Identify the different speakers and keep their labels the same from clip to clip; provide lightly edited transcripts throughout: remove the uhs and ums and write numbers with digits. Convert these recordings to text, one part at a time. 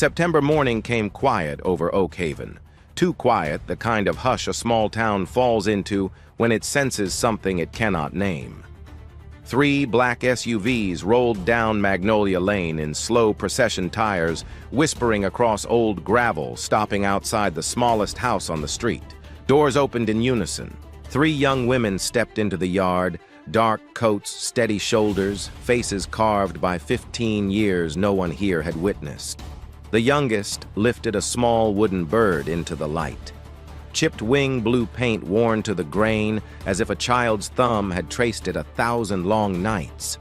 Speaker 1: September morning came quiet over Oak Haven. Too quiet, the kind of hush a small town falls into when it senses something it cannot name. 3 black SUVs rolled down Magnolia Lane in slow procession tires, whispering across old gravel, stopping outside the smallest house on the street. Doors opened in unison. 3 young women stepped into the yard, dark coats, steady shoulders, faces carved by 15 years no one here had witnessed. The youngest lifted a small wooden bird into the light. Chipped wing blue paint worn to the grain, as if a child's thumb had traced it 1,000 long nights.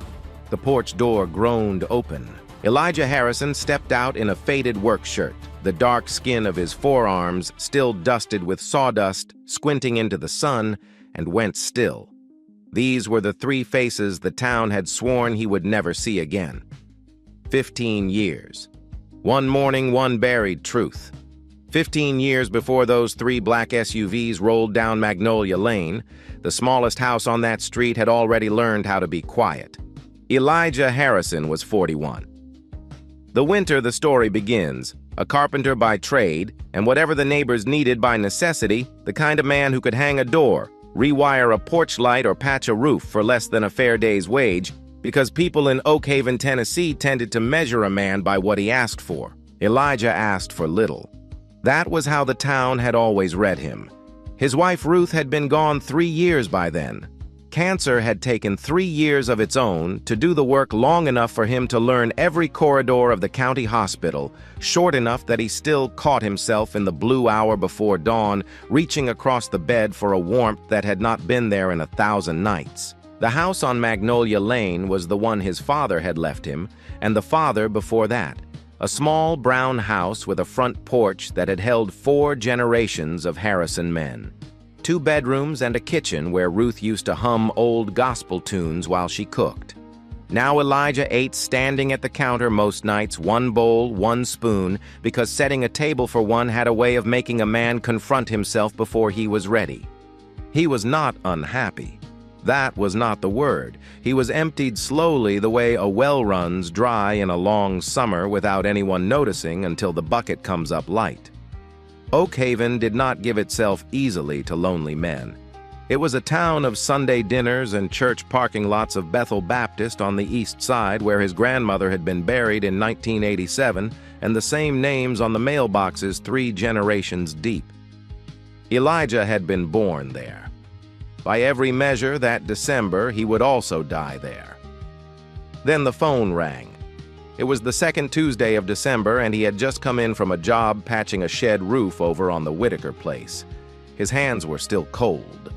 Speaker 1: The porch door groaned open. Elijah Harrison stepped out in a faded work shirt, the dark skin of his forearms still dusted with sawdust, squinting into the sun, and went still. These were the 3 faces the town had sworn he would never see again. 15 years. One mourning, one buried truth. 15 years before those 3 black SUVs rolled down Magnolia Lane, the smallest house on that street had already learned how to be quiet. Elijah Harrison was 41. The winter the story begins, a carpenter by trade, and whatever the neighbors needed by necessity, the kind of man who could hang a door, rewire a porch light, or patch a roof for less than a fair day's wage, because people in Oak Haven, Tennessee tended to measure a man by what he asked for. Elijah asked for little. That was how the town had always read him. His wife Ruth had been gone 3 years by then. Cancer had taken 3 years of its own to do the work long enough for him to learn every corridor of the county hospital, short enough that he still caught himself in the blue hour before dawn, reaching across the bed for a warmth that had not been there in 1,000 nights. The house on Magnolia Lane was the one his father had left him, and the father before that. A small brown house with a front porch that had held 4 generations of Harrison men. 2 bedrooms and a kitchen where Ruth used to hum old gospel tunes while she cooked. Now Elijah ate standing at the counter most nights, 1 bowl, 1 spoon, because setting a table for one had a way of making a man confront himself before he was ready. He was not unhappy. That was not the word. He was emptied slowly the way a well runs dry in a long summer without anyone noticing until the bucket comes up light. Oak Haven did not give itself easily to lonely men. It was a town of Sunday dinners and church parking lots of Bethel Baptist on the east side where his grandmother had been buried in 1987, and the same names on the mailboxes 3 generations deep. Elijah had been born there. By every measure, that December, he would also die there. Then the phone rang. It was the 2nd Tuesday of December, and he had just come in from a job patching a shed roof over on the Whitaker place. His hands were still cold.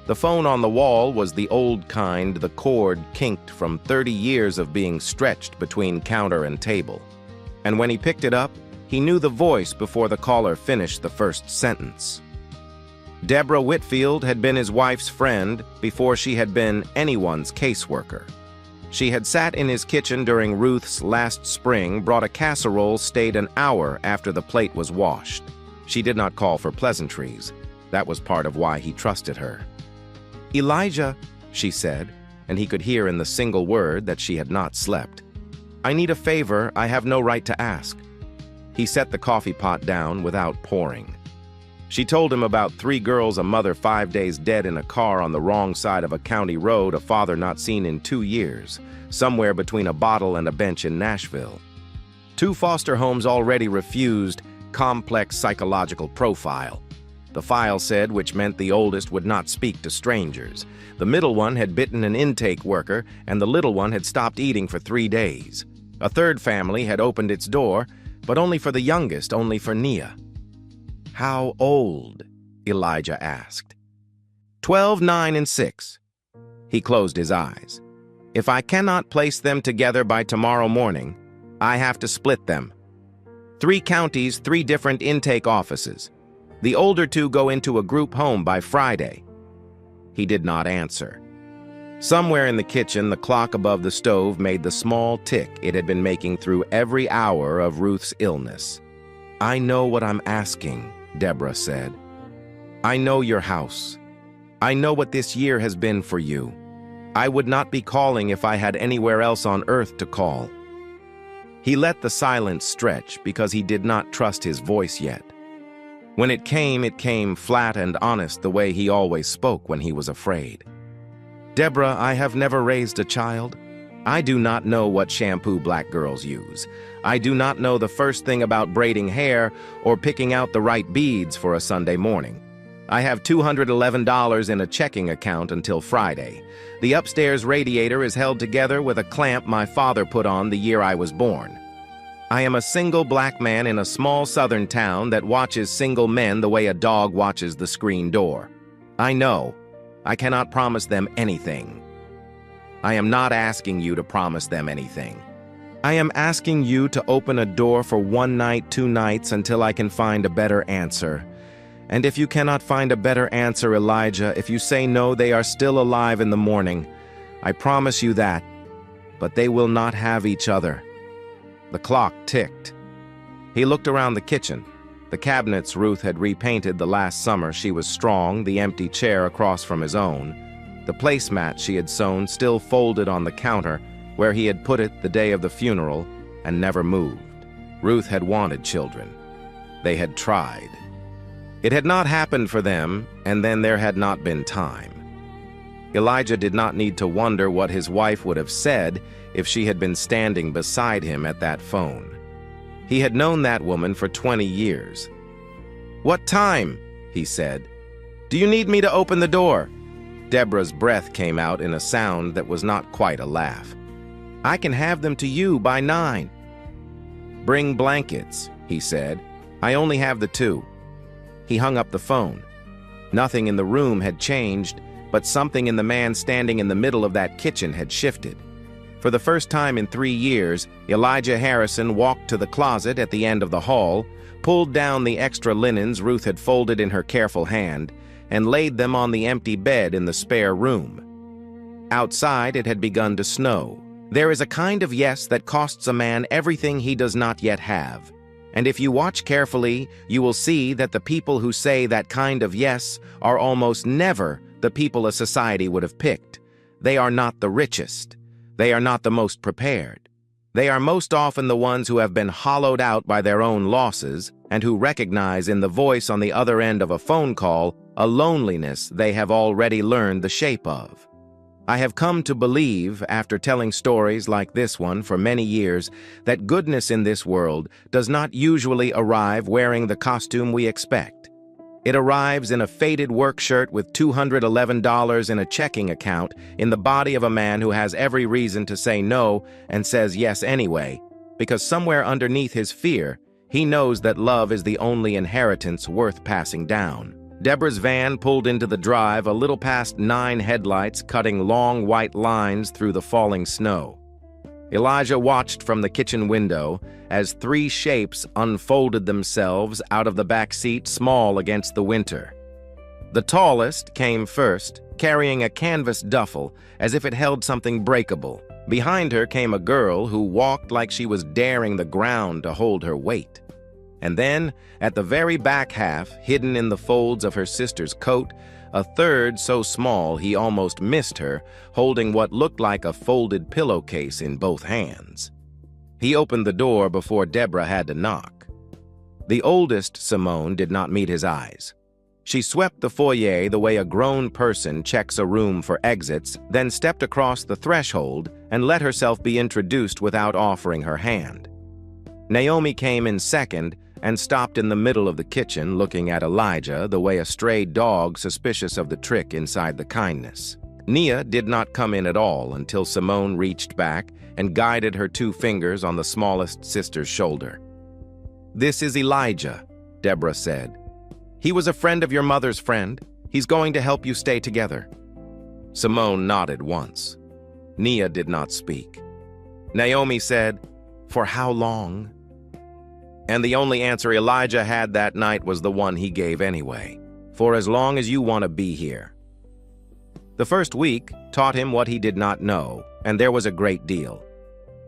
Speaker 1: The phone on the wall was the old kind, the cord kinked from 30 years of being stretched between counter and table. And when he picked it up, he knew the voice before the caller finished the first sentence. Deborah Whitfield had been his wife's friend before she had been anyone's caseworker. She had sat in his kitchen during Ruth's last spring, brought a casserole, stayed an hour after the plate was washed. She did not call for pleasantries. That was part of why he trusted her. "Elijah," she said, and he could hear in the single word that she had not slept. "I need a favor I have no right to ask." He set the coffee pot down without pouring. She told him about 3 girls, a mother 5 days dead in a car on the wrong side of a county road, a father not seen in 2 years, somewhere between a bottle and a bench in Nashville. 2 foster homes already refused, complex psychological profile. The file said, which meant the oldest would not speak to strangers. The middle one had bitten an intake worker, and the little one had stopped eating for 3 days. A 3rd family had opened its door, but only for the youngest, only for Nia. "How old?" Elijah asked. 12, 9, and 6. He closed his eyes. "If I cannot place them together by tomorrow morning, I have to split them. 3 counties, 3 different intake offices. The older 2 go into a group home by Friday." He did not answer. Somewhere in the kitchen, the clock above the stove made the small tick it had been making through every hour of Ruth's illness. "I know what I'm asking," Deborah said. "I know your house. I know what this year has been for you. I would not be calling if I had anywhere else on earth to call." He let the silence stretch because he did not trust his voice yet. When it came flat and honest the way he always spoke when he was afraid. "Deborah, I have never raised a child. I do not know what shampoo black girls use. I do not know the first thing about braiding hair or picking out the right beads for a Sunday morning. I have $211 in a checking account until Friday. The upstairs radiator is held together with a clamp my father put on the year I was born. I am a single black man in a small southern town that watches single men the way a dog watches the screen door. I know. I cannot promise them anything. I am not asking you to promise them anything. I am asking you to open a door for 1 night, 2 nights until I can find a better answer. And if you cannot find a better answer, Elijah, if you say no, they are still alive in the morning. I promise you that. But they will not have each other." The clock ticked. He looked around the kitchen. The cabinets Ruth had repainted the last summer she was strong, the empty chair across from his own. The placemat she had sewn still folded on the counter where he had put it the day of the funeral and never moved. Ruth had wanted children. They had tried. It had not happened for them, and then there had not been time. Elijah did not need to wonder what his wife would have said if she had been standing beside him at that phone. He had known that woman for 20 years. "What time?" he said. "Do you need me to open the door?" Deborah's breath came out in a sound that was not quite a laugh. "I can have them to you by 9. "Bring blankets," he said. "I only have the 2. He hung up the phone. Nothing in the room had changed, but something in the man standing in the middle of that kitchen had shifted. For the first time in 3 years, Elijah Harrison walked to the closet at the end of the hall, pulled down the extra linens Ruth had folded in her careful hand, and laid them on the empty bed in the spare room. Outside, it had begun to snow. There is a kind of yes that costs a man everything he does not yet have. And if you watch carefully, you will see that the people who say that kind of yes are almost never the people a society would have picked. They are not the richest. They are not the most prepared. They are most often the ones who have been hollowed out by their own losses and who recognize in the voice on the other end of a phone call a loneliness they have already learned the shape of. I have come to believe, after telling stories like this one for many years, that goodness in this world does not usually arrive wearing the costume we expect. It arrives in a faded work shirt with $211 in a checking account in the body of a man who has every reason to say no and says yes anyway, because somewhere underneath his fear, he knows that love is the only inheritance worth passing down. Deborah's van pulled into the drive a little past 9 headlights cutting long white lines through the falling snow. Elijah watched from the kitchen window as 3 shapes unfolded themselves out of the back seat small against the winter. The tallest came first, carrying a canvas duffel as if it held something breakable. Behind her came a girl who walked like she was daring the ground to hold her weight. And then, at the very back half, hidden in the folds of her sister's coat, a third so small he almost missed her, holding what looked like a folded pillowcase in both hands. He opened the door before Deborah had to knock. The oldest, Simone, did not meet his eyes. She swept the foyer the way a grown person checks a room for exits, then stepped across the threshold and let herself be introduced without offering her hand. Naomi came in second and stopped in the middle of the kitchen looking at Elijah the way a stray dog suspicious of the trick inside the kindness. Nia did not come in at all until Simone reached back and guided her 2 fingers on the smallest sister's shoulder. "This is Elijah," Deborah said. "He was a friend of your mother's friend. He's going to help you stay together." Simone nodded once. Nia did not speak. Naomi said, "For how long?" And the only answer Elijah had that night was the one he gave anyway. "For as long as you want to be here." The first week taught him what he did not know, and there was a great deal.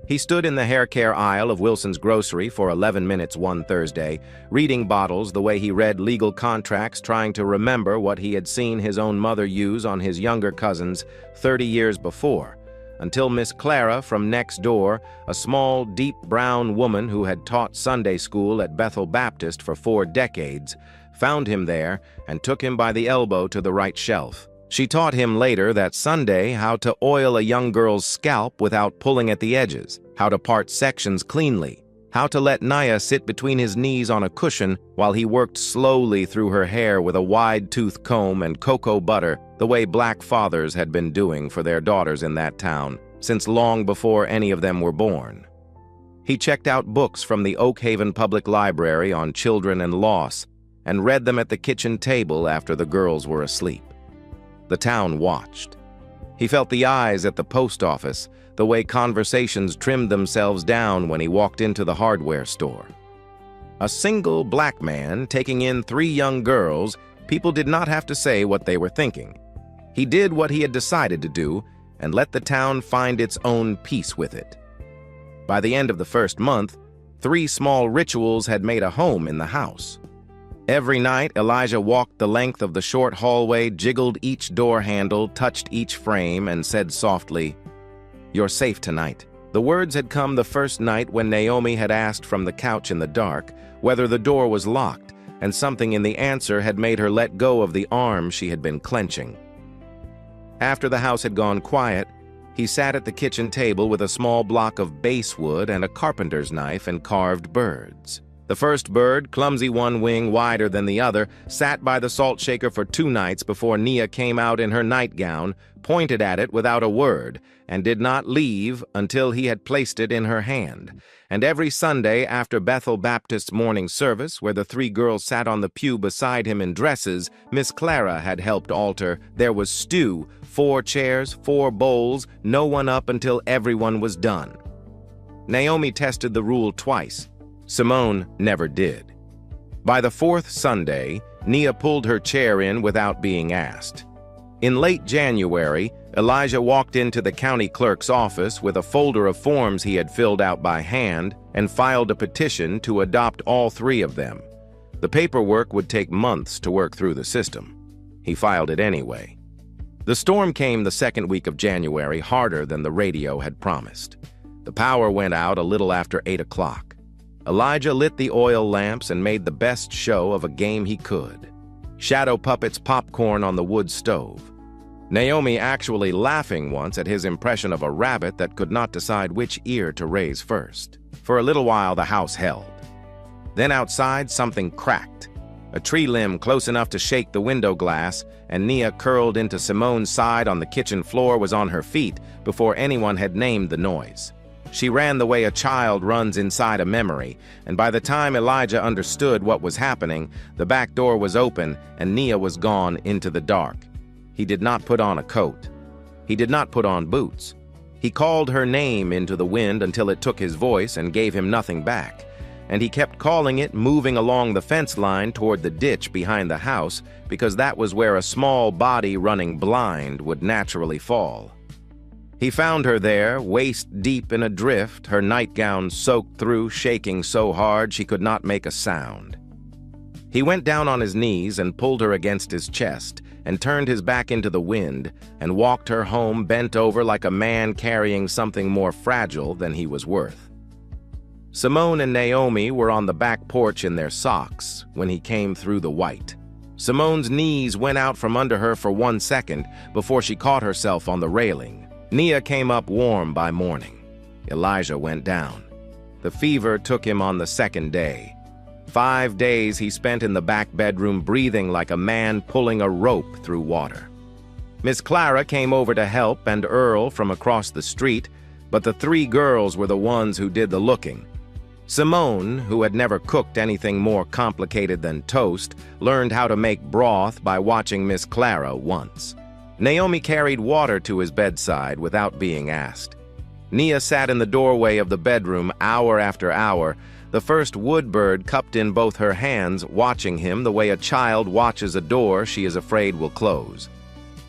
Speaker 1: He stood in the hair care aisle of Wilson's Grocery for 11 minutes one Thursday, reading bottles the way he read legal contracts, trying to remember what he had seen his own mother use on his younger cousins 30 years before, until Miss Clara from next door, a small, deep brown woman who had taught Sunday school at Bethel Baptist for 4 decades, found him there and took him by the elbow to the right shelf. She taught him later that Sunday how to oil a young girl's scalp without pulling at the edges, how to part sections cleanly, how to let Naya sit between his knees on a cushion while he worked slowly through her hair with a wide-toothed comb and cocoa butter, the way black fathers had been doing for their daughters in that town, since long before any of them were born. He checked out books from the Oak Haven Public Library on children and loss, and read them at the kitchen table after the girls were asleep. The town watched. He felt the eyes at the post office, the way conversations trimmed themselves down when he walked into the hardware store. A single black man taking in 3 young girls, people did not have to say what they were thinking. He did what he had decided to do and let the town find its own peace with it. By the end of the first month, 3 small rituals had made a home in the house. Every night, Elijah walked the length of the short hallway, jiggled each door handle, touched each frame, and said softly, "You're safe tonight." The words had come the first night when Naomi had asked from the couch in the dark whether the door was locked, and something in the answer had made her let go of the arm she had been clenching. After the house had gone quiet, he sat at the kitchen table with a small block of basswood and a carpenter's knife and carved birds. The first bird, clumsy one wing wider than the other, sat by the salt shaker for 2 nights before Nia came out in her nightgown, pointed at it without a word, and did not leave until he had placed it in her hand. And every Sunday after Bethel Baptist's morning service, where the 3 girls sat on the pew beside him in dresses, Miss Clara had helped alter. There was stew, 4 chairs, 4 bowls, no one up until everyone was done. Naomi tested the rule twice. Simone never did. By the 4th Sunday, Nia pulled her chair in without being asked. In late January, Elijah walked into the county clerk's office with a folder of forms he had filled out by hand and filed a petition to adopt all 3 of them. The paperwork would take months to work through the system. He filed it anyway. The storm came the 2nd week of January, harder than the radio had promised. The power went out a little after 8 o'clock. Elijah lit the oil lamps and made the best show of a game he could. Shadow puppets popcorn on the wood stove. Naomi actually laughing once at his impression of a rabbit that could not decide which ear to raise first. For a little while, the house held. Then outside, something cracked. A tree limb close enough to shake the window glass, and Nia, curled into Simone's side on the kitchen floor, was on her feet before anyone had named the noise. She ran the way a child runs inside a memory, and by the time Elijah understood what was happening, the back door was open and Nia was gone into the dark. He did not put on a coat. He did not put on boots. He called her name into the wind until it took his voice and gave him nothing back, and he kept calling it, moving along the fence line toward the ditch behind the house, because that was where a small body running blind would naturally fall. He found her there, waist deep in a drift, her nightgown soaked through, shaking so hard she could not make a sound. He went down on his knees and pulled her against his chest, and turned his back into the wind, and walked her home bent over like a man carrying something more fragile than he was worth. Simone and Naomi were on the back porch in their socks when he came through the white. Simone's knees went out from under her for 1 second before she caught herself on the railing. Nia came up warm by morning. Elijah went down. The fever took him on the 2nd day. 5 days he spent in the back bedroom breathing like a man pulling a rope through water. Miss Clara came over to help, and Earl from across the street, but the 3 girls were the ones who did the looking. Simone, who had never cooked anything more complicated than toast, learned how to make broth by watching Miss Clara once. Naomi carried water to his bedside without being asked. Nia sat in the doorway of the bedroom hour after hour, the first wood bird cupped in both her hands, watching him the way a child watches a door she is afraid will close.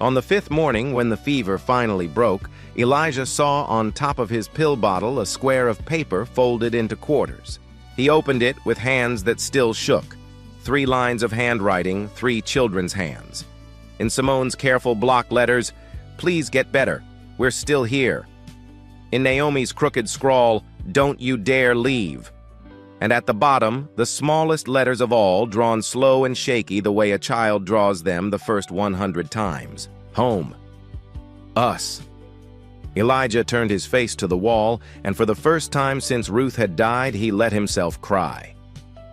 Speaker 1: On the 5th morning, when the fever finally broke, Elijah saw on top of his pill bottle a square of paper folded into quarters. He opened it with hands that still shook. 3 lines of handwriting, 3 children's hands. In Simone's careful block letters, "Please get better. We're still here. In Naomi's crooked scrawl, "Don't you dare leave." And at the bottom, the smallest letters of all, drawn slow and shaky the way a child draws them the first 100 times. Home. Us. Elijah turned his face to the wall, and for the first time since Ruth had died, he let himself cry.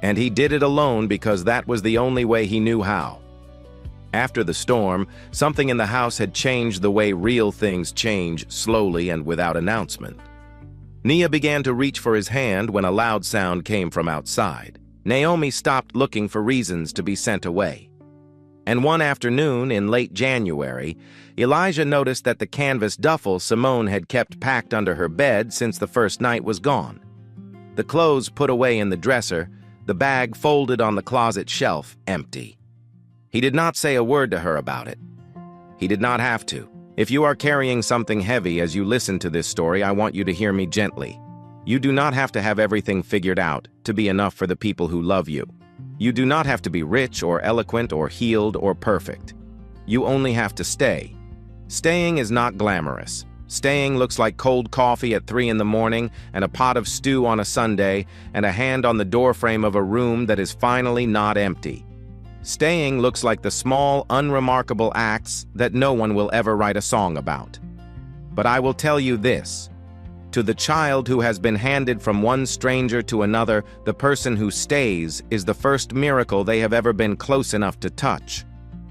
Speaker 1: And he did it alone because that was the only way he knew how. After the storm, something in the house had changed the way real things change, slowly and without announcement. Nia began to reach for his hand when a loud sound came from outside. Naomi stopped looking for reasons to be sent away. And one afternoon in late January, Elijah noticed that the canvas duffel Simone had kept packed under her bed since the first night was gone. The clothes put away in the dresser, the bag folded on the closet shelf, empty. He did not say a word to her about it. He did not have to. If you are carrying something heavy as you listen to this story, I want you to hear me gently. You do not have to have everything figured out to be enough for the people who love you. You do not have to be rich or eloquent or healed or perfect. You only have to stay. Staying is not glamorous. Staying looks like cold coffee at 3 in the morning and a pot of stew on a Sunday and a hand on the doorframe of a room that is finally not empty. Staying looks like the small, unremarkable acts that no one will ever write a song about. But I will tell you this. To the child who has been handed from one stranger to another, the person who stays is the first miracle they have ever been close enough to touch.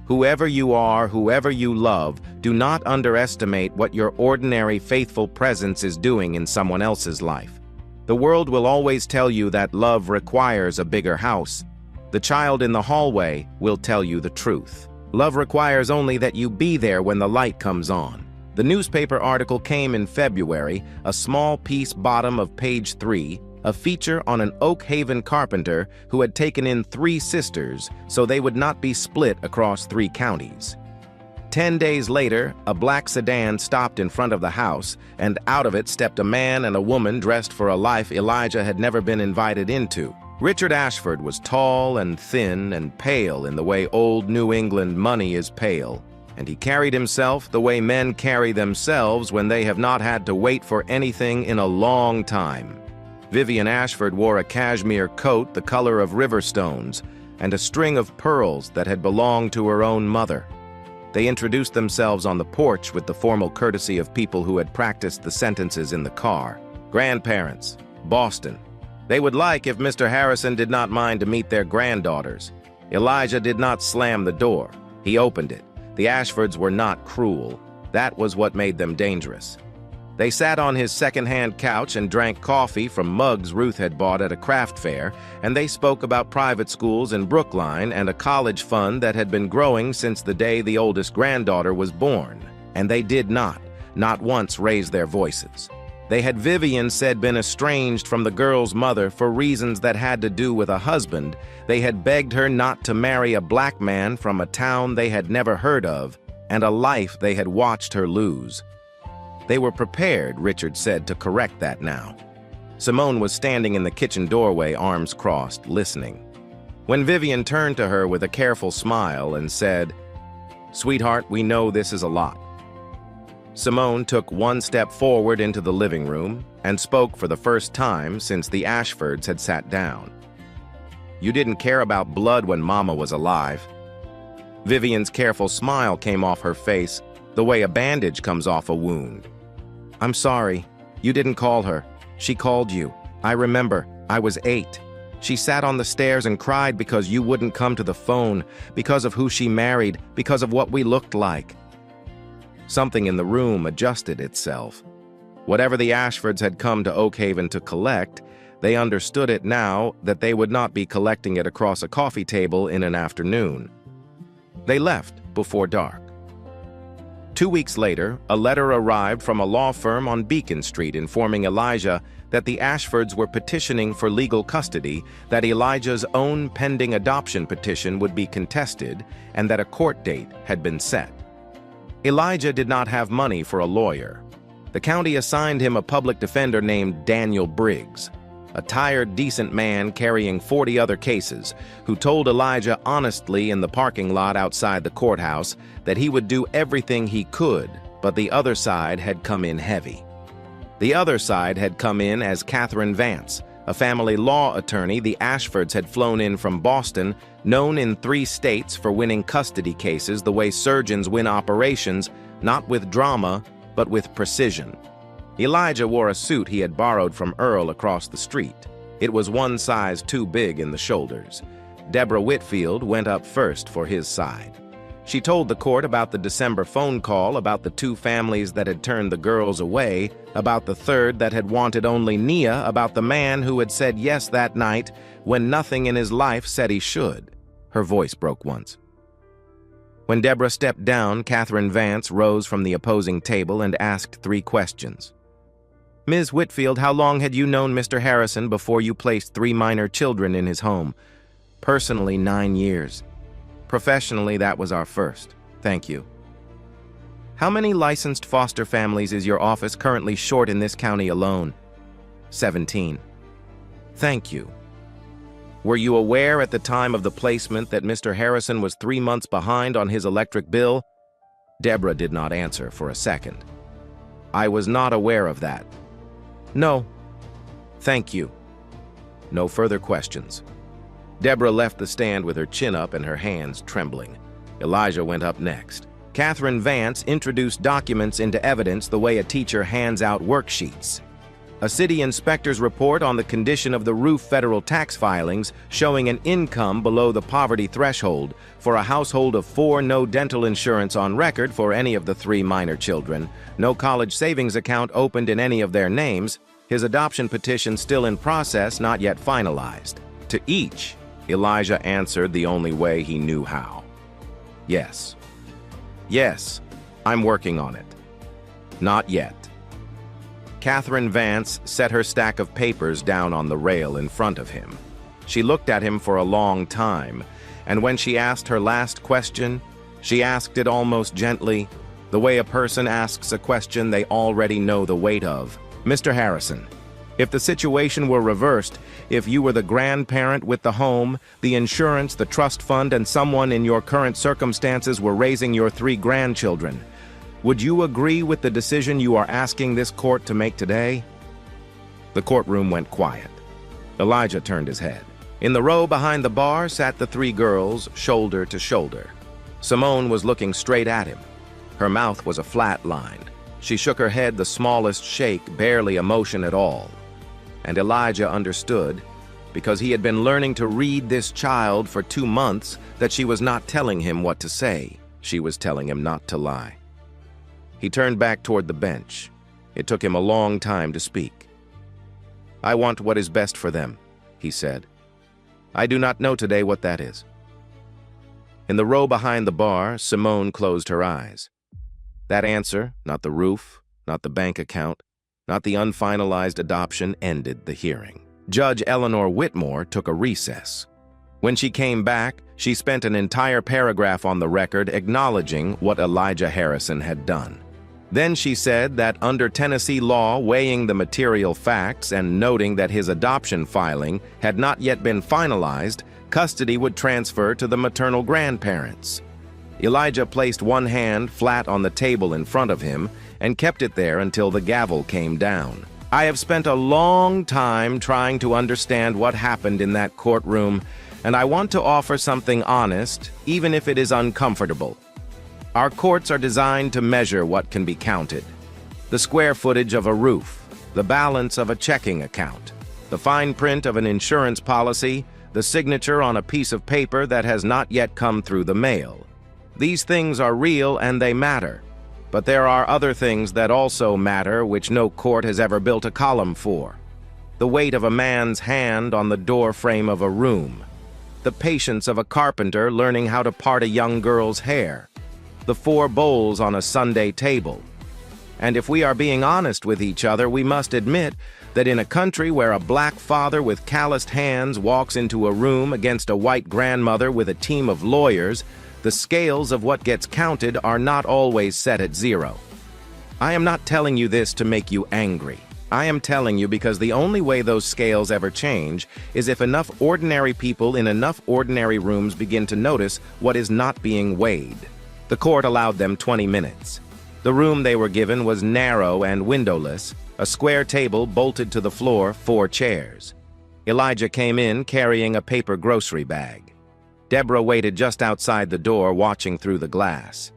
Speaker 1: Whoever you are, whoever you love, do not underestimate what your ordinary, faithful presence is doing in someone else's life. The world will always tell you that love requires a bigger house. The child in the hallway will tell you the truth. Love requires only that you be there when the light comes on. The newspaper article came in February, a small piece bottom of page 3, a feature on an Oak Haven carpenter who had taken in 3 sisters so they would not be split across 3 counties. 10 days later, a black sedan stopped in front of the house, and out of it stepped a man and a woman dressed for a life Elijah had never been invited into. Richard Ashford was tall and thin and pale in the way old New England money is pale, and he carried himself the way men carry themselves when they have not had to wait for anything in a long time. Vivian Ashford wore a cashmere coat the color of river stones and a string of pearls that had belonged to her own mother. They introduced themselves on the porch with the formal courtesy of people who had practiced the sentences in the car. Grandparents, Boston. They would like if Mr. Harrison did not mind to meet their granddaughters. Elijah did not slam the door. He opened it. The Ashfords were not cruel. That was what made them dangerous. They sat on his second-hand couch and drank coffee from mugs Ruth had bought at a craft fair, and they spoke about private schools in Brookline and a college fund that had been growing since the day the oldest granddaughter was born. And they did not once raise their voices. They had, Vivian said, been estranged from the girl's mother for reasons that had to do with a husband. They had begged her not to marry a black man from a town they had never heard of and a life they had watched her lose. They were prepared, Richard said, to correct that now. Simone was standing in the kitchen doorway, arms crossed, listening. When Vivian turned to her with a careful smile and said, "Sweetheart, we know this is a lot." Simone took one step forward into the living room and spoke for the first time since the Ashfords had sat down. "You didn't care about blood when Mama was alive." Vivian's careful smile came off her face, the way a bandage comes off a wound. "I'm sorry. You didn't call her. She called you. I remember. I was 8. She sat on the stairs and cried because you wouldn't come to the phone, because of who she married, because of what we looked like." Something in the room adjusted itself. Whatever the Ashfords had come to Oak Haven to collect, they understood it now that they would not be collecting it across a coffee table in an afternoon. They left before dark. 2 weeks later, a letter arrived from a law firm on Beacon Street informing Elijah that the Ashfords were petitioning for legal custody, that Elijah's own pending adoption petition would be contested, and that a court date had been set. Elijah did not have money for a lawyer. The county assigned him a public defender named Daniel Briggs, a tired, decent man carrying 40 other cases, who told Elijah honestly in the parking lot outside the courthouse that he would do everything he could, but the other side had come in heavy. The other side had come in as Catherine Vance, a family law attorney the Ashfords had flown in from Boston, known in 3 states for winning custody cases the way surgeons win operations, not with drama, but with precision. Elijah wore a suit he had borrowed from Earl across the street. It was 1 size too big in the shoulders. Deborah Whitfield went up first for his side. She told the court about the December phone call, about the 2 families that had turned the girls away, about the 3rd that had wanted only Nia, about the man who had said yes that night when nothing in his life said he should. Her voice broke once. When Deborah stepped down, Catherine Vance rose from the opposing table and asked 3 questions. Ms. Whitfield, how long had you known Mr. Harrison before you placed 3 minor children in his home? Personally, 9 years. Professionally, that was our first. Thank you. How many licensed foster families is your office currently short in this county alone? 17. Thank you. Were you aware at the time of the placement that Mr. Harrison was 3 months behind on his electric bill? Deborah did not answer for a second. I was not aware of that. No. Thank you. No further questions. Deborah left the stand with her chin up and her hands trembling. Elijah went up next. Catherine Vance introduced documents into evidence the way a teacher hands out worksheets. A city inspector's report on the condition of the roof federal tax filings showing an income below the poverty threshold for a household of 4, no dental insurance on record for any of the 3 minor children, no college savings account opened in any of their names, his adoption petition still in process, not yet finalized. To each, Elijah answered the only way he knew how. Yes. Yes, I'm working on it. Not yet. Catherine Vance set her stack of papers down on the rail in front of him. She looked at him for a long time, and when she asked her last question, she asked it almost gently, the way a person asks a question they already know the weight of. Mr. Harrison, if the situation were reversed, if you were the grandparent with the home, the insurance, the trust fund, and someone in your current circumstances were raising your 3 grandchildren, would you agree with the decision you are asking this court to make today? The courtroom went quiet. Elijah turned his head. In the row behind the bar sat the 3 girls, shoulder to shoulder. Simone was looking straight at him. Her mouth was a flat line. She shook her head the smallest shake, barely a motion at all. And Elijah understood, because he had been learning to read this child for 2 months, that she was not telling him what to say. She was telling him not to lie. He turned back toward the bench. It took him a long time to speak. I want what is best for them, he said. I do not know today what that is. In the row behind the bar, Simone closed her eyes. That answer, not the roof, not the bank account, not the unfinalized adoption, ended the hearing. Judge Eleanor Whitmore took a recess. When she came back, she spent an entire paragraph on the record acknowledging what Elijah Harrison had done. Then she said that under Tennessee law, weighing the material facts and noting that his adoption filing had not yet been finalized, custody would transfer to the maternal grandparents. Elijah placed one hand flat on the table in front of him and kept it there until the gavel came down. I have spent a long time trying to understand what happened in that courtroom, and I want to offer something honest, even if it is uncomfortable. Our courts are designed to measure what can be counted. The square footage of a roof, the balance of a checking account, the fine print of an insurance policy, the signature on a piece of paper that has not yet come through the mail. These things are real and they matter, but there are other things that also matter which no court has ever built a column for. The weight of a man's hand on the door frame of a room, the patience of a carpenter learning how to part a young girl's hair, the 4 bowls on a Sunday table. And if we are being honest with each other, we must admit that in a country where a black father with calloused hands walks into a room against a white grandmother with a team of lawyers, the scales of what gets counted are not always set at 0. I am not telling you this to make you angry. I am telling you because the only way those scales ever change is if enough ordinary people in enough ordinary rooms begin to notice what is not being weighed. The court allowed them 20 minutes. The room they were given was narrow and windowless, A square table bolted to the floor, 4 chairs. Elijah came in carrying a paper grocery bag. Deborah waited just outside the door, watching through the glass.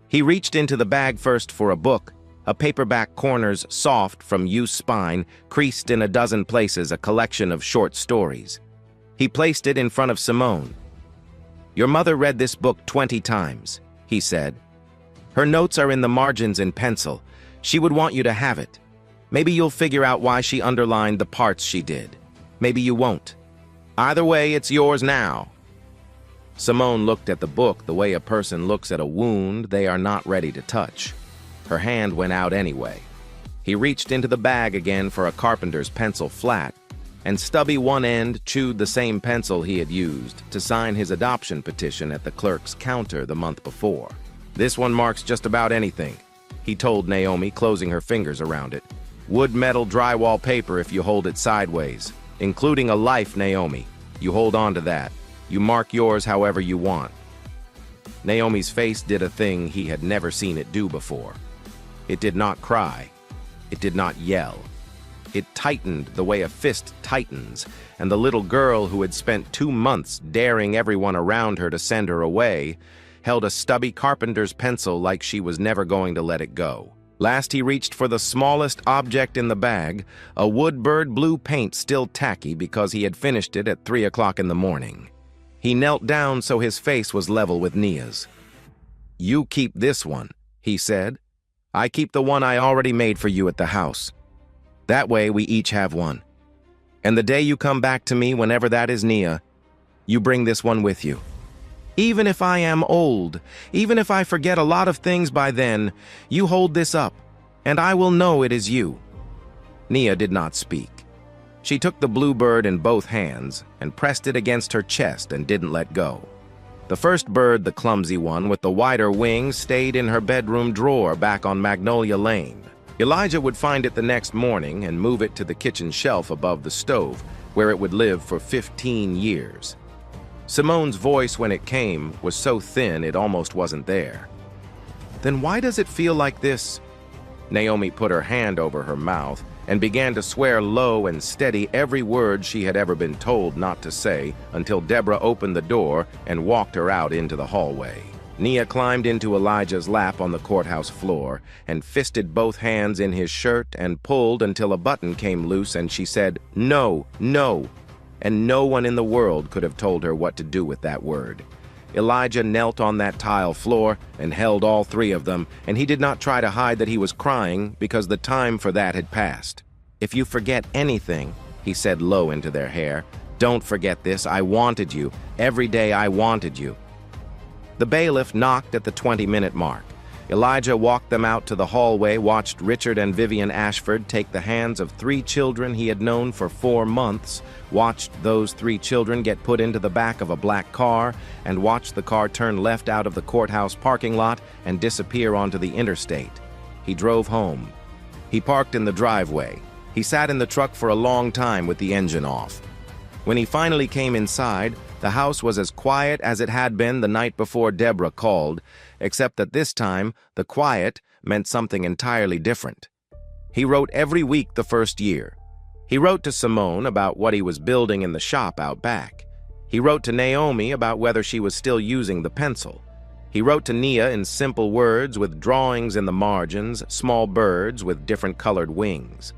Speaker 1: He reached into the bag first for a book, a paperback, corners soft from used spine, creased in a dozen places, a collection of short stories. He placed it in front of Simone. "Your mother read this book 20 times, he said. "Her notes are in the margins in pencil. She would want you to have it. Maybe you'll figure out why she underlined the parts she did. Maybe you won't. Either way, it's yours now." Simone looked at the book the way a person looks at a wound they are not ready to touch. Her hand went out anyway. He reached into the bag again for a carpenter's pencil flat, and stubby one end chewed the same pencil he had used to sign his adoption petition at the clerk's counter the month before. "This one marks just about anything," he told Naomi, closing her fingers around it. "Wood, metal, drywall, paper if you hold it sideways, including a life, Naomi. You hold on to that. You mark yours however you want." Naomi's face did a thing he had never seen it do before. It did not cry. It did not yell. It tightened the way a fist tightens, and the little girl who had spent 2 months daring everyone around her to send her away held a stubby carpenter's pencil like she was never going to let it go. Last he reached for the smallest object in the bag, a wood bird blue paint still tacky because he had finished it at 3 o'clock in the morning. He knelt down so his face was level with Nia's. "You keep this one," he said. "I keep the one I already made for you at the house. That way we each have one. And the day you come back to me, whenever that is, Nia, you bring this one with you. Even if I am old, even if I forget a lot of things by then, you hold this up, and I will know it is you." Nia did not speak. She took the blue bird in both hands and pressed it against her chest and didn't let go. The first bird, the clumsy one with the wider wings, stayed in her bedroom drawer back on Magnolia Lane. Elijah would find it the next morning and move it to the kitchen shelf above the stove, where it would live for 15 years. Simone's voice, when it came, was so thin it almost wasn't there. "Then why does it feel like this?" Naomi put her hand over her mouth and began to swear low and steady every word she had ever been told not to say until Deborah opened the door and walked her out into the hallway. Nia climbed into Elijah's lap on the courthouse floor and fisted both hands in his shirt and pulled until a button came loose, and she said, "No, no," and no one in the world could have told her what to do with that word. Elijah knelt on that tile floor and held all 3 of them, and he did not try to hide that he was crying because the time for that had passed. "If you forget anything," he said low into their hair, "don't forget this. I wanted you. Every day I wanted you." The bailiff knocked at the 20-minute mark. Elijah walked them out to the hallway, watched Richard and Vivian Ashford take the hands of 3 children he had known for 4 months, watched those 3 children get put into the back of a black car, and watched the car turn left out of the courthouse parking lot and disappear onto the interstate. He drove home. He parked in the driveway. He sat in the truck for a long time with the engine off. When he finally came inside, the house was as quiet as it had been the night before Deborah called, except that this time, the quiet meant something entirely different. He wrote every week the first year. He wrote to Simone about what he was building in the shop out back. He wrote to Naomi about whether she was still using the pencil. He wrote to Nia in simple words with drawings in the margins, small birds with different colored wings.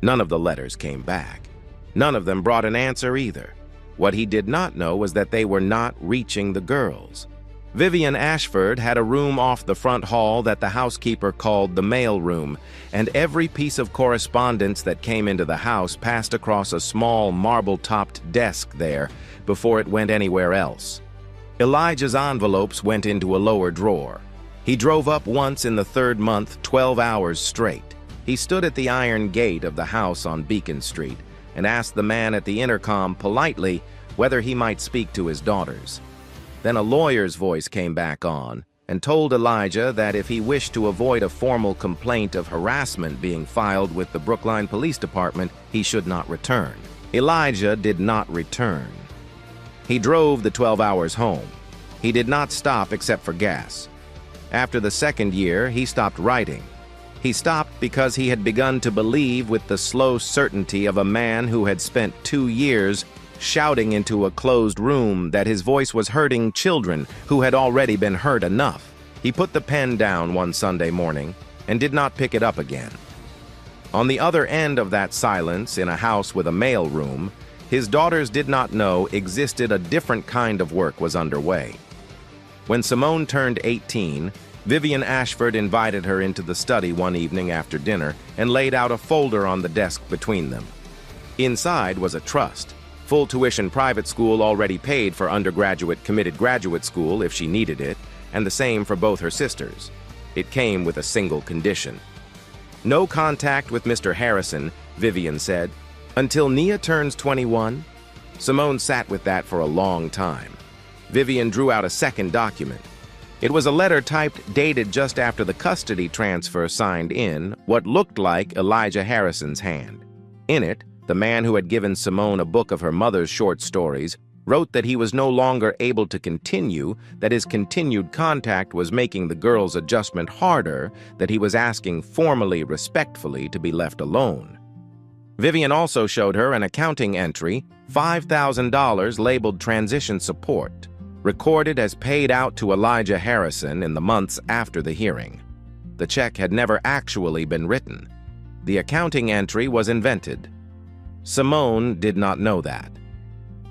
Speaker 1: None of the letters came back. None of them brought an answer either. What he did not know was that they were not reaching the girls. Vivian Ashford had a room off the front hall that the housekeeper called the mail room, and every piece of correspondence that came into the house passed across a small marble-topped desk there before it went anywhere else. Elijah's envelopes went into a lower drawer. He drove up once in the 3rd month, 12 hours straight. He stood at the iron gate of the house on Beacon Street and asked the man at the intercom politely whether he might speak to his daughters. Then a lawyer's voice came back on and told Elijah that if he wished to avoid a formal complaint of harassment being filed with the Brookline Police Department, he should not return. Elijah did not return. He drove the 12 hours home. He did not stop except for gas. After the 2nd year, he stopped writing. He stopped because he had begun to believe with the slow certainty of a man who had spent 2 years shouting into a closed room that his voice was hurting children who had already been hurt enough. He put the pen down one Sunday morning and did not pick it up again. On the other end of that silence, in a house with a mail room, his daughters did not know existed a different kind of work was underway. When Simone turned 18, Vivian Ashford invited her into the study one evening after dinner and laid out a folder on the desk between them. Inside was a trust, full tuition private school already paid for undergraduate committed graduate school if she needed it, and the same for both her sisters. It came with a single condition. No contact with Mr. Harrison, Vivian said, until Nia turns 21. Simone sat with that for a long time. Vivian drew out a second document. It was a letter typed, dated just after the custody transfer, signed in what looked like Elijah Harrison's hand. In it, the man who had given Simone a book of her mother's short stories wrote that he was no longer able to continue, that his continued contact was making the girl's adjustment harder, that he was asking formally, respectfully, to be left alone. Vivian also showed her an accounting entry, $5,000 labeled transition support, recorded as paid out to Elijah Harrison in the months after the hearing. The check had never actually been written. The accounting entry was invented. Simone did not know that.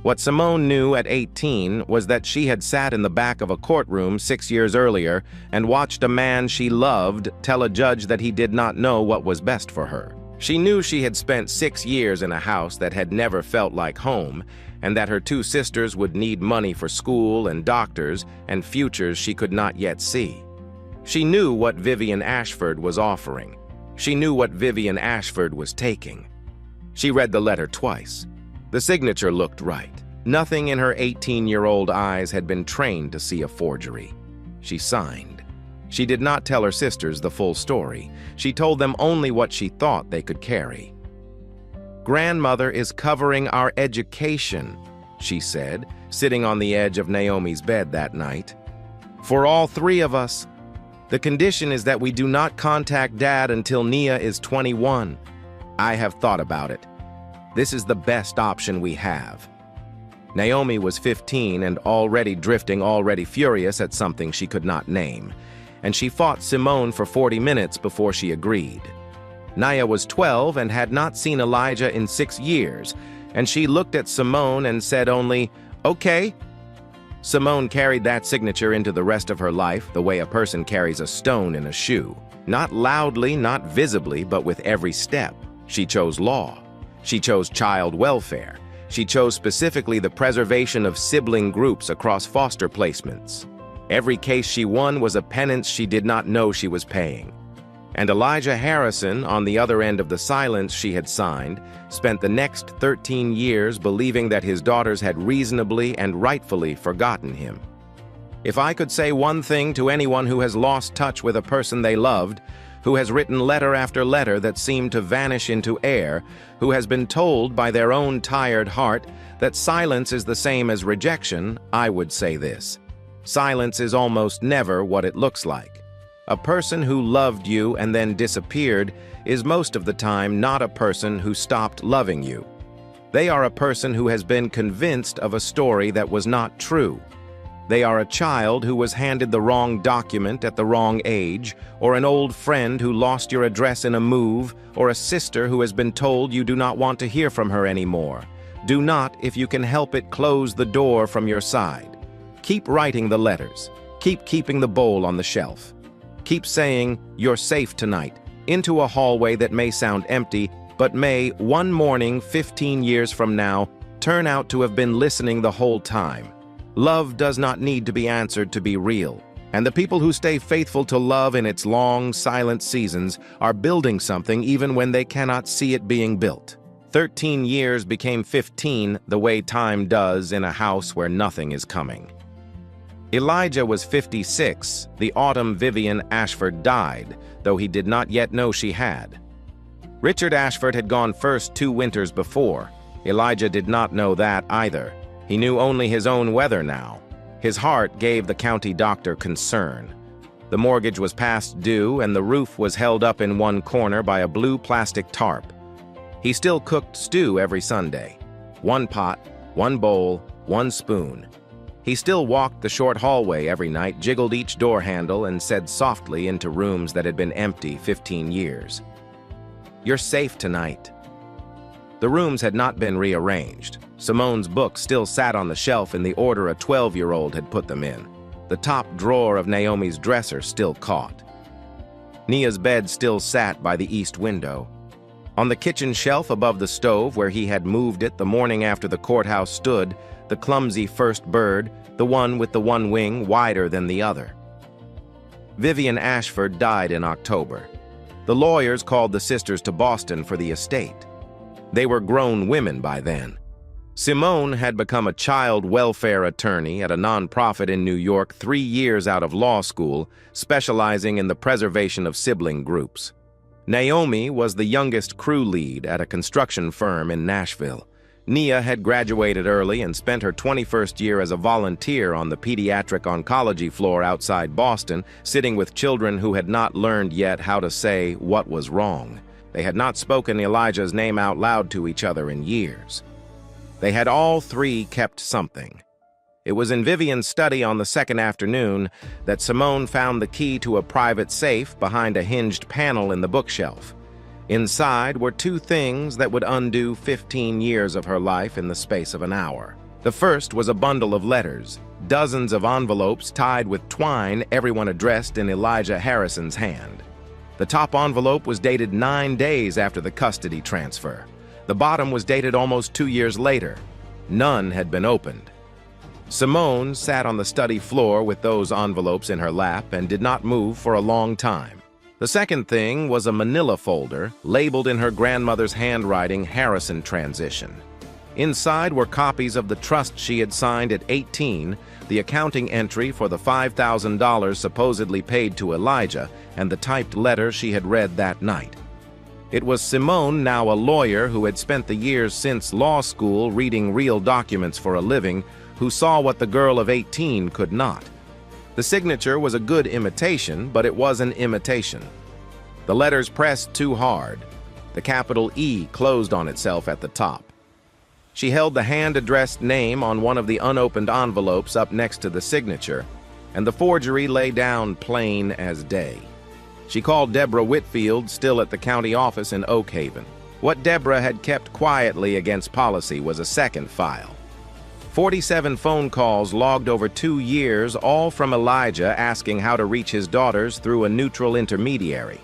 Speaker 1: What Simone knew at 18 was that she had sat in the back of a courtroom 6 years earlier and watched a man she loved tell a judge that he did not know what was best for her. She knew she had spent 6 years in a house that had never felt like home, and that her 2 sisters would need money for school and doctors and futures she could not yet see. She knew what Vivian Ashford was offering. She knew what Vivian Ashford was taking. She read the letter twice. The signature looked right. Nothing in her 18-year-old eyes had been trained to see a forgery. She signed. She did not tell her sisters the full story. She told them only what she thought they could carry. "Grandmother is covering our education," she said, sitting on the edge of Naomi's bed that night. "For all 3 of us. The condition is that we do not contact Dad until Nia is 21. I have thought about it. This is the best option we have." Naomi was 15 and already drifting, already furious at something she could not name, and she fought Simone for 40 minutes before she agreed. Nia was 12 and had not seen Elijah in 6 years, and she looked at Simone and said only, "Okay." Simone carried that signature into the rest of her life the way a person carries a stone in a shoe. Not loudly, not visibly, but with every step. She chose law. She chose child welfare. She chose specifically the preservation of sibling groups across foster placements. Every case she won was a penance she did not know she was paying. And Elijah Harrison, on the other end of the silence she had signed, spent the next 13 years believing that his daughters had reasonably and rightfully forgotten him. If I could say one thing to anyone who has lost touch with a person they loved, who has written letter after letter that seemed to vanish into air, who has been told by their own tired heart that silence is the same as rejection, I would say this: silence is almost never what it looks like. A person who loved you and then disappeared is most of the time not a person who stopped loving you. They are a person who has been convinced of a story that was not true. They are a child who was handed the wrong document at the wrong age, or an old friend who lost your address in a move, or a sister who has been told you do not want to hear from her anymore. Do not, if you can help it, close the door from your side. Keep writing the letters. Keep keeping the bowl on the shelf. Keep saying, "You're safe tonight," into a hallway that may sound empty, but may, one morning 15 years from now, turn out to have been listening the whole time. Love does not need to be answered to be real, and the people who stay faithful to love in its long, silent seasons are building something even when they cannot see it being built. 13 years became 15 the way time does in a house where nothing is coming. Elijah was 56 the autumn Vivian Ashford died, though he did not yet know she had. Richard Ashford had gone first 2 winters before. Elijah did not know that either. He knew only his own weather now. His heart gave the county doctor concern. The mortgage was past due, and the roof was held up in one corner by a blue plastic tarp. He still cooked stew every Sunday. 1 pot, 1 bowl, 1 spoon. He still walked the short hallway every night, jiggled each door handle, and said softly into rooms that had been empty 15 years, "You're safe tonight." The rooms had not been rearranged. Simone's books still sat on the shelf in the order a 12-year-old had put them in. The top drawer of Naomi's dresser still caught. Nia's bed still sat by the east window. On the kitchen shelf above the stove where he had moved it the morning after the courthouse stood the clumsy first bird, the one with the one wing wider than the other. Vivian Ashford died in October. The lawyers called the sisters to Boston for the estate. They were grown women by then. Simone had become a child welfare attorney at a nonprofit in New York 3 years out of law school, specializing in the preservation of sibling groups. Naomi was the youngest crew lead at a construction firm in Nashville. Nia had graduated early and spent her 21st year as a volunteer on the pediatric oncology floor outside Boston, sitting with children who had not learned yet how to say what was wrong. They had not spoken Elijah's name out loud to each other in years. They had all three kept something. It was in Vivian's study on the second afternoon that Simone found the key to a private safe behind a hinged panel in the bookshelf. Inside were 2 things that would undo 15 years of her life in the space of an hour. The first was a bundle of letters, dozens of envelopes tied with twine, everyone addressed in Elijah Harrison's hand. The top envelope was dated 9 days after the custody transfer. The bottom was dated almost 2 years later. None had been opened. Simone sat on the study floor with those envelopes in her lap and did not move for a long time. The second thing was a manila folder, labeled in her grandmother's handwriting, Harrison Transition. Inside were copies of the trust she had signed at 18, the accounting entry for the $5,000 supposedly paid to Elijah, and the typed letter she had read that night. It was Simone, now a lawyer who had spent the years since law school reading real documents for a living, who saw what the girl of 18 could not. The signature was a good imitation, but it was an imitation. The letters pressed too hard. The capital E closed on itself at the top. She held the hand-addressed name on one of the unopened envelopes up next to the signature, and the forgery lay down plain as day. She called Deborah Whitfield, still at the county office in Oak Haven. What Deborah had kept quietly against policy was a second file. 47 phone calls logged over 2 years, all from Elijah asking how to reach his daughters through a neutral intermediary.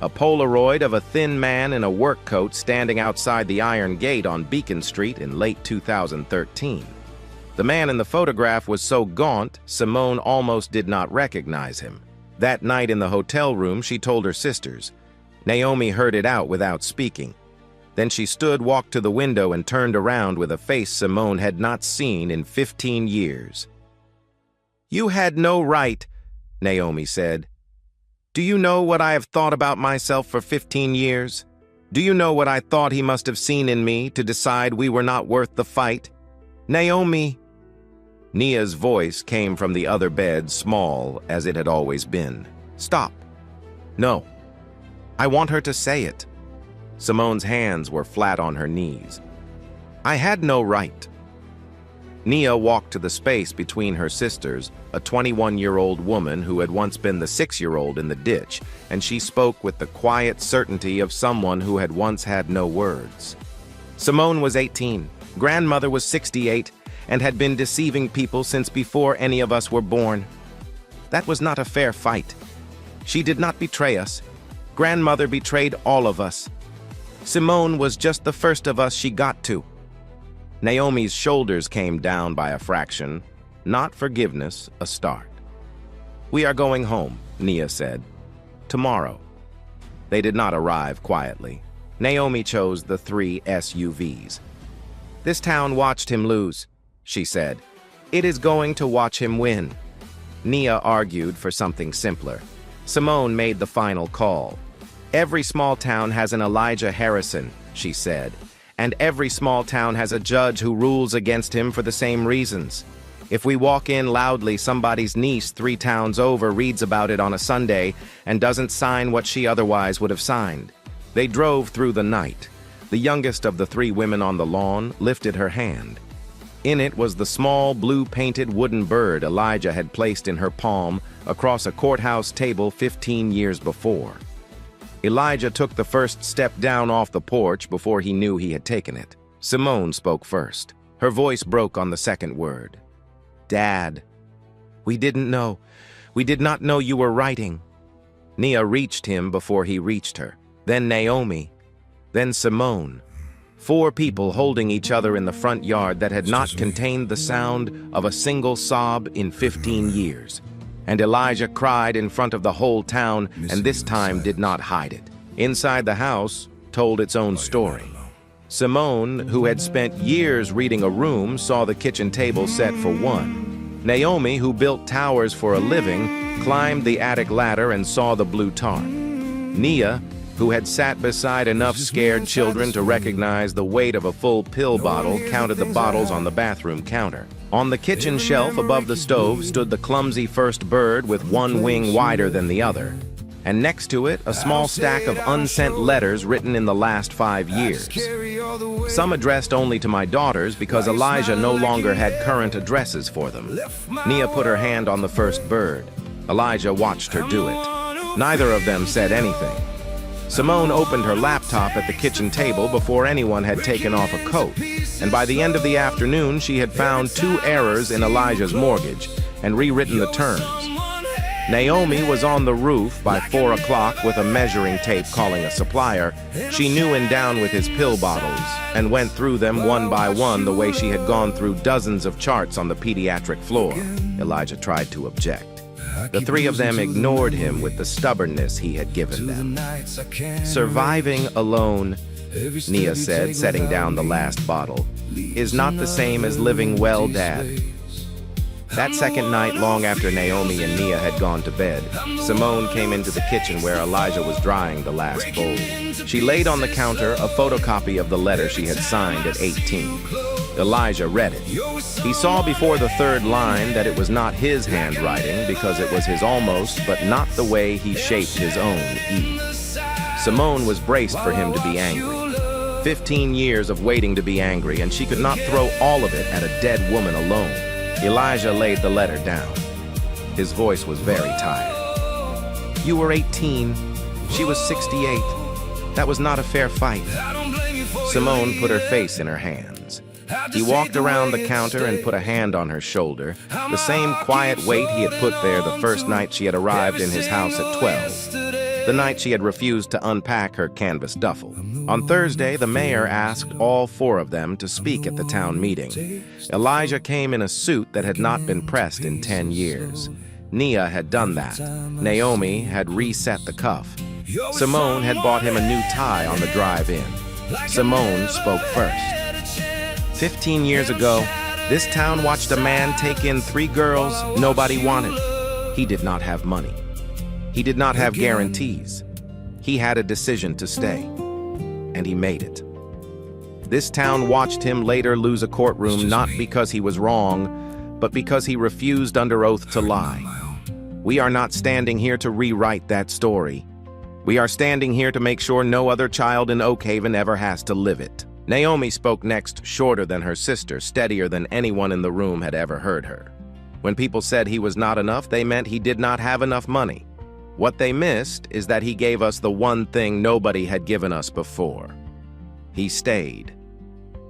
Speaker 1: A Polaroid of a thin man in a work coat standing outside the Iron Gate on Beacon Street in late 2013. The man in the photograph was so gaunt, Simone almost did not recognize him. That night in the hotel room, she told her sisters. Naomi heard it out without speaking. Then she stood, walked to the window, and turned around with a face Simone had not seen in 15 years. "You had no right," Naomi said. "Do you know what I have thought about myself for 15 years? Do you know what I thought he must have seen in me to decide we were not worth the fight? Naomi." Nia's voice came from the other bed, small as it had always been. "Stop. No. I want her to say it." Simone's hands were flat on her knees. "I had no right." Nia walked to the space between her sisters, a 21-year-old woman who had once been the 6-year-old in the ditch, and she spoke with the quiet certainty of someone who had once had no words. Simone was 18, grandmother was 68, and had been deceiving people since before any of us were born. That was not a fair fight. She did not betray us. Grandmother betrayed all of us. Simone was just the first of us she got to. Naomi's shoulders came down by a fraction. Not forgiveness, a start. "We are going home," Nia said. "Tomorrow." They did not arrive quietly. Naomi chose the 3 SUVs. "This town watched him lose," she said. "It is going to watch him win." Nia argued for something simpler. Simone made the final call. "Every small town has an Elijah Harrison," she said, "and every small town has a judge who rules against him for the same reasons. If we walk in loudly, somebody's niece 3 towns over reads about it on a Sunday and doesn't sign what she otherwise would have signed. They drove through the night. The youngest of the 3 women on the lawn lifted her hand. In it was the small, blue-painted wooden bird Elijah had placed in her palm across a courthouse table 15 years before. Elijah took the first step down off the porch before he knew he had taken it. Simone spoke first. Her voice broke on the second word. "Dad, we didn't know. We did not know you were writing." Nia reached him before he reached her. Then Naomi. Then Simone. 4 people holding each other in the front yard that had not contained the sound of a single sob in 15 years. And Elijah cried in front of the whole town, and this time did not hide it. Inside the house told its own story. Simone, who had spent years reading a room, saw the kitchen table set for 1. Naomi, who built towers for a living, climbed the attic ladder and saw the blue tarp. Nia, who had sat beside enough scared children to recognize the weight of a full pill bottle, counted the bottles on the bathroom counter. On the kitchen shelf above the stove stood the clumsy first bird with 1 wing wider than the other, and next to it a small stack of unsent letters written in the last 5 years. Some addressed only to my daughters because Elijah no longer had current addresses for them. Nia put her hand on the first bird. Elijah watched her do it. Neither of them said anything. Simone opened her laptop at the kitchen table before anyone had taken off a coat, and by the end of the afternoon she had found 2 errors in Elijah's mortgage and rewritten the terms. Naomi was on the roof by 4 o'clock with a measuring tape calling a supplier. She knew and down with his pill bottles and went through them one by one the way she had gone through dozens of charts on the pediatric floor. Elijah tried to object. The 3 of them ignored him with the stubbornness he had given them. "Surviving alone," Nia said, setting down the last bottle, "is not the same as living well, Dad." That second night, long after Naomi and Nia had gone to bed, Simone came into the kitchen where Elijah was drying the last bowl. She laid on the counter a photocopy of the letter she had signed at 18. Elijah read it. He saw before the 3rd line that it was not his handwriting because it was his almost, but not the way he shaped his own E. Simone was braced for him to be angry. 15 years of waiting to be angry, and she could not throw all of it at a dead woman alone. Elijah laid the letter down. His voice was very tired. "You were 18. She was 68. That was not a fair fight." Simone put her face in her hands. He walked around the counter and put a hand on her shoulder, the same quiet weight he had put there the first night she had arrived in his house at 12, the night she had refused to unpack her canvas duffel. On Thursday, the mayor asked all 4 of them to speak at the town meeting. Elijah came in a suit that had not been pressed in 10 years. Nia had done that. Naomi had reset the cuff. Simone had bought him a new tie on the drive-in. Simone spoke first. 15 years ago, this town watched a man take in 3 girls nobody wanted. He did not have money. He did not have guarantees. He had a decision to stay, and he made it. This town watched him later lose a courtroom not because he was wrong, but because he refused under oath to lie. We are not standing here to rewrite that story. We are standing here to make sure no other child in Oak Haven ever has to live it. Naomi spoke next, shorter than her sister, steadier than anyone in the room had ever heard her. When people said he was not enough, they meant he did not have enough money. What they missed is that he gave us the one thing nobody had given us before. He stayed.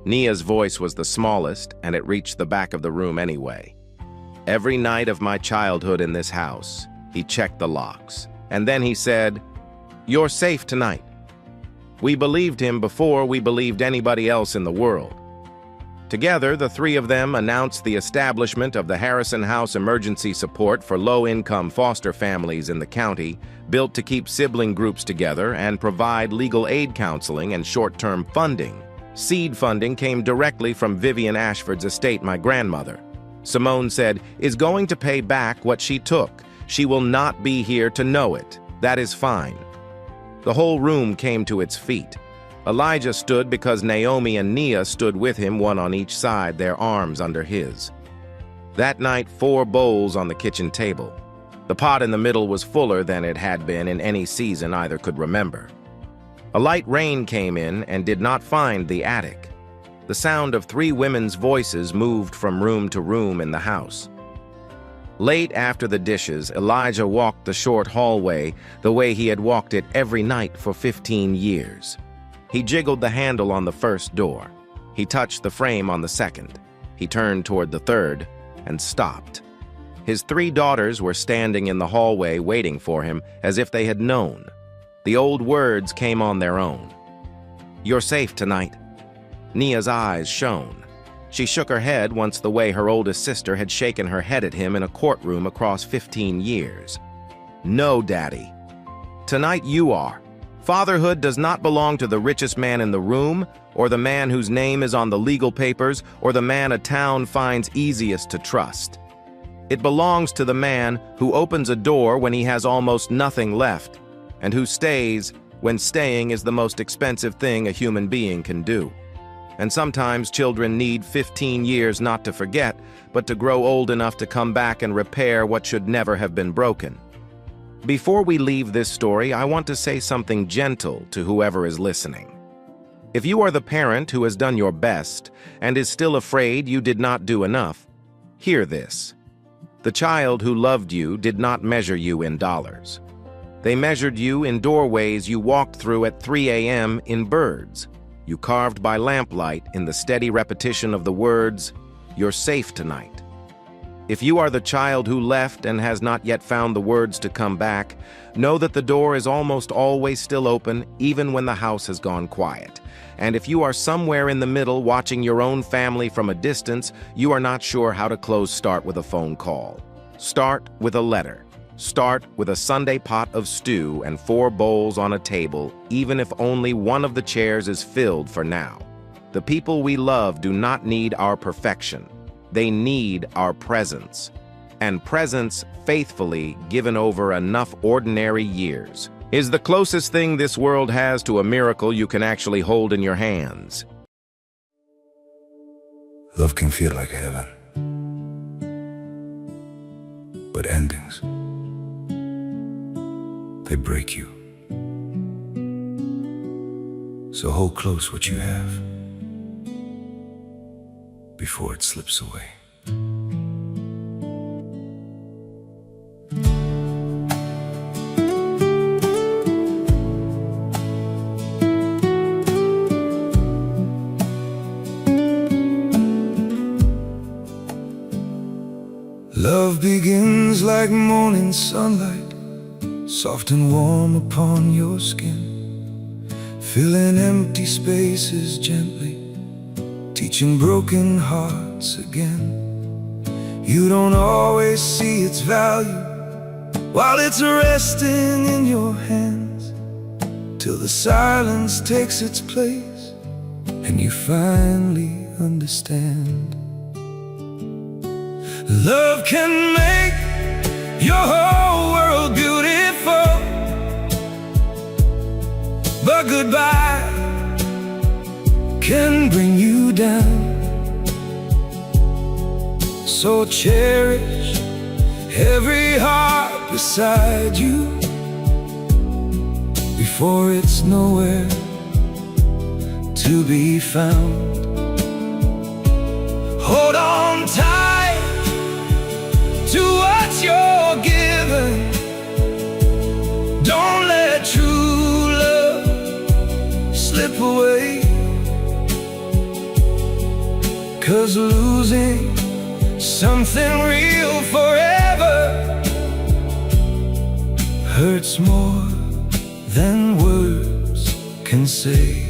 Speaker 1: Nia's voice was the smallest, and it reached the back of the room anyway. Every night of my childhood in this house, he checked the locks. And then he said, "You're safe tonight." We believed him before we believed anybody else in the world. Together, the 3 of them announced the establishment of the Harrison House Emergency Support for low-income foster families in the county, built to keep sibling groups together and provide legal aid counseling and short-term funding. Seed funding came directly from Vivian Ashford's estate, my grandmother. Simone said, "Is going to pay back what she took. She will not be here to know it. That is fine." The whole room came to its feet. Elijah stood because Naomi and Nia stood with him, one on each side, their arms under his. That night, 4 bowls on the kitchen table. The pot in the middle was fuller than it had been in any season either could remember. A light rain came in and did not find the attic. The sound of 3 women's voices moved from room to room in the house. Late after the dishes, Elijah walked the short hallway the way he had walked it every night for 15 years. He jiggled the handle on the first door. He touched the frame on the second. He turned toward the third and stopped. His 3 daughters were standing in the hallway waiting for him as if they had known. The old words came on their own. "You're safe tonight." Nia's eyes shone. She shook her head once the way her oldest sister had shaken her head at him in a courtroom across 15 years. "No, Daddy. Tonight you are. Fatherhood does not belong to the richest man in the room, or the man whose name is on the legal papers, or the man a town finds easiest to trust. It belongs to the man who opens a door when he has almost nothing left, and who stays when staying is the most expensive thing a human being can do. And sometimes children need 15 years not to forget, but to grow old enough to come back and repair what should never have been broken." Before we leave this story, I want to say something gentle to whoever is listening. If you are the parent who has done your best and is still afraid you did not do enough, hear this. The child who loved you did not measure you in dollars. They measured you in doorways you walked through at 3 a.m. in birds. You carved by lamplight in the steady repetition of the words, "You're safe tonight." If you are the child who left and has not yet found the words to come back, know that the door is almost always still open, even when the house has gone quiet. And if you are somewhere in the middle watching your own family from a distance, you are not sure how to close start with a phone call. Start with a letter. Start with a Sunday pot of stew and 4 bowls on a table, even if only one of the chairs is filled for now. The people we love do not need our perfection. They need our presence. And presence faithfully given over enough ordinary years is the closest thing this world has to a miracle you can actually hold in your hands.
Speaker 2: Love can feel like heaven, but endings, they break you. So hold close what you have before it slips away. Love begins like morning sunlight, soft and warm upon your skin, filling empty spaces gently, teaching broken hearts again. You don't always see its value while it's resting in your hands, till the silence takes its place and you finally understand. Love can make your whole world beautiful, but goodbye can bring you down. So cherish every heart beside you before it's nowhere to be found. Hold on tight to what you're given. Don't let true love slip away, 'cause losing something real forever hurts more than words can say.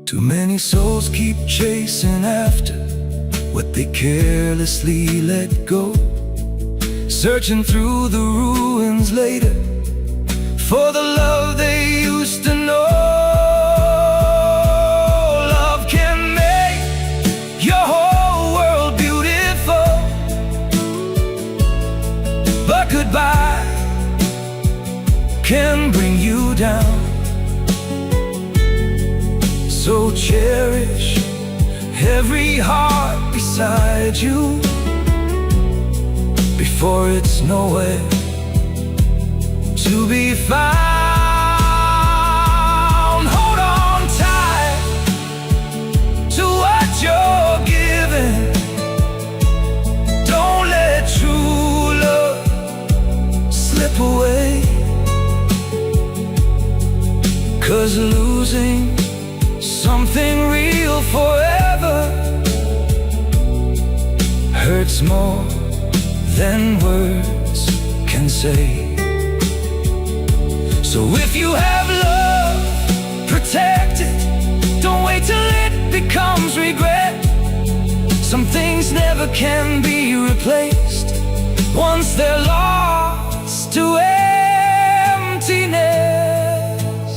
Speaker 2: Too many souls keep chasing after what they carelessly let go, searching through the ruins later for the love they used to know. Love can make your whole world beautiful, but goodbye can bring you down. So cherish every heart beside beside you before it's nowhere to be found. Hold on tight to what you're giving. Don't let true love slip away, 'cause losing something real forever hurts more than words can say. So if you have love, protect it. Don't wait till it becomes regret. Some things never can be replaced once they're lost to emptiness.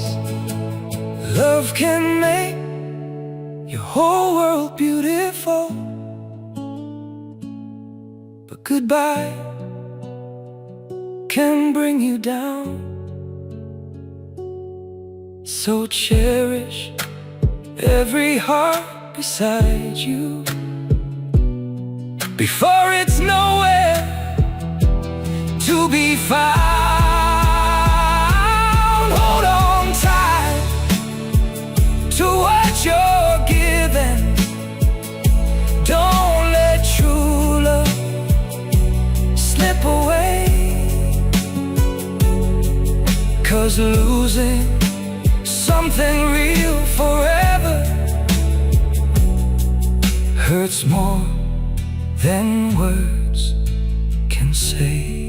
Speaker 2: Love can make your whole world beautiful, but goodbye can bring you down. So cherish every heart beside you before it's nowhere to be found. Hold on tight to what you're giving. Don't let true love slip away, 'cause losing something real forever hurts more than words can say.